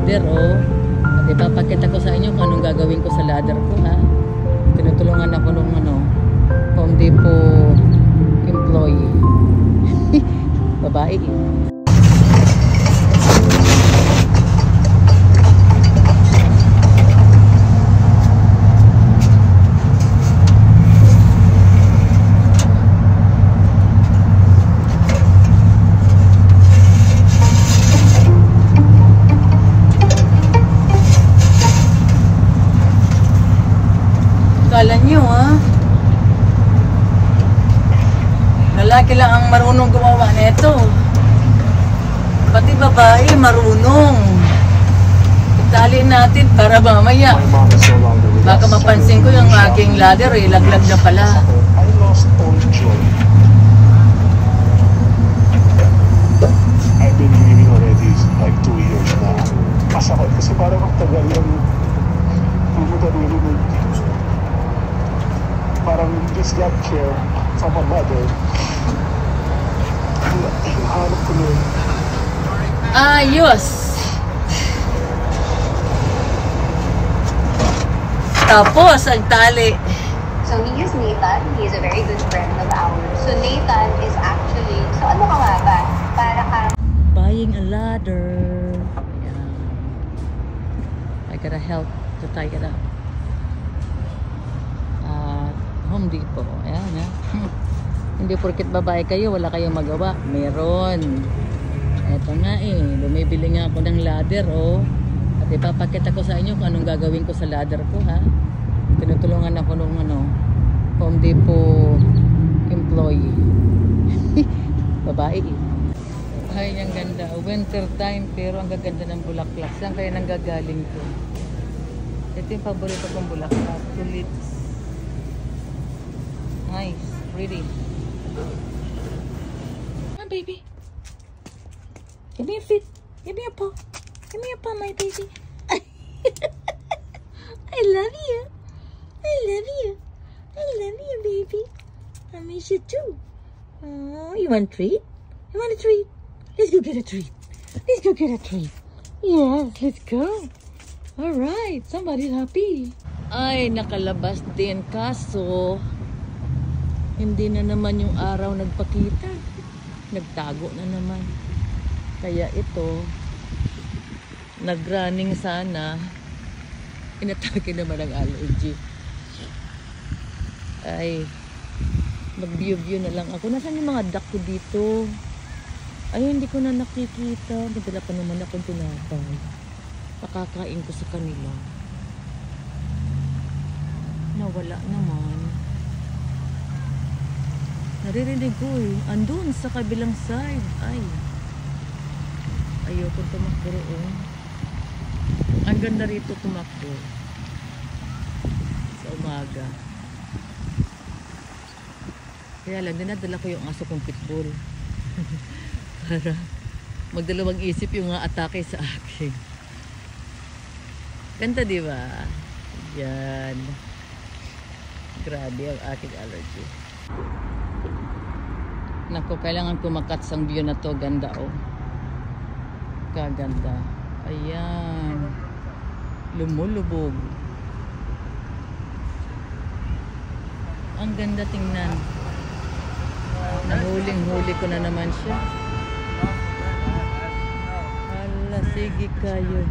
ladder, oh. At ipapakita ko sa inyo kung anong gagawin ko sa ladder ko, ha. Tinutulungan ako ng Home Depot employee. Babae. Kala nyo, ha? Lalaki lang ang marunong gumawa nito. Pati babae marunong. Itali natin para mamaya. Baka mapansin ko yung aking ladder, laglag na pala. I've been leaving already like 2 years now. Masakit kasi parang magtagal yung pumunta dito ng parang just got care from a mother. Hanap ko nun. Ayos! Tapos ang tali. So he is Nathan. He is a very good friend of ours. So Nathan is actually, so ano ka nga ba? Para ka Buying a ladder. Yeah. I gotta help to tie it up. Home Depot. Ayan, ha. Hindi porket babae kayo, wala kayong magawa. Meron. Eto nga bumibili nga ako ng ladder, oh. At ipapakita ko sa inyo kung anong gagawin ko sa ladder ko, ha. Tinutulungan ako ng Home Depot employee. Babae. Ay, ang ganda. Winter time, pero ang gaganda ng bulaklak. Saan kaya nanggagaling to? Ito yung paborito kong bulaklak. Tulips. Nice, pretty. Come on, baby. Give me a feet. Give me a paw. Give me a paw, my baby. I love you. I love you. I love you, baby. I miss you too. Oh, you want a treat? You want a treat? Let's go get a treat. Let's go get a treat. Yes, let's go. All right, somebody's happy. Ay, nakalabas din. Kaso, hindi na naman yung araw nagpakita. Nagtago na naman. Kaya ito, nagrunning sana. Inatake naman ang allergy. Ay, mag-view-view na lang ako. Nasaan yung mga duck ko dito? Ay, hindi ko na nakikita. Nagdala pa naman akong tinapay. Pakakain ko sa kanila. Nawala naman. Naririnig ko eh. Andun sa kabilang side. Ay. Ayoko tumakbo roon. Ang ganda rito tumakbo. Sa umaga. Kaya lang, dinadala ko yung aso kong pitbull. Para magdalawang isip yung mga atake sa akin. Ganda, di ba? Yan. Grabe ang aking allergy. Naku, kailangan ko makats ang view na to. Ganda, oh. Kaganda. Ayan. Lumulubog. Ang ganda tingnan. Nahuling-huli ko na naman siya. Hala, sige kayo.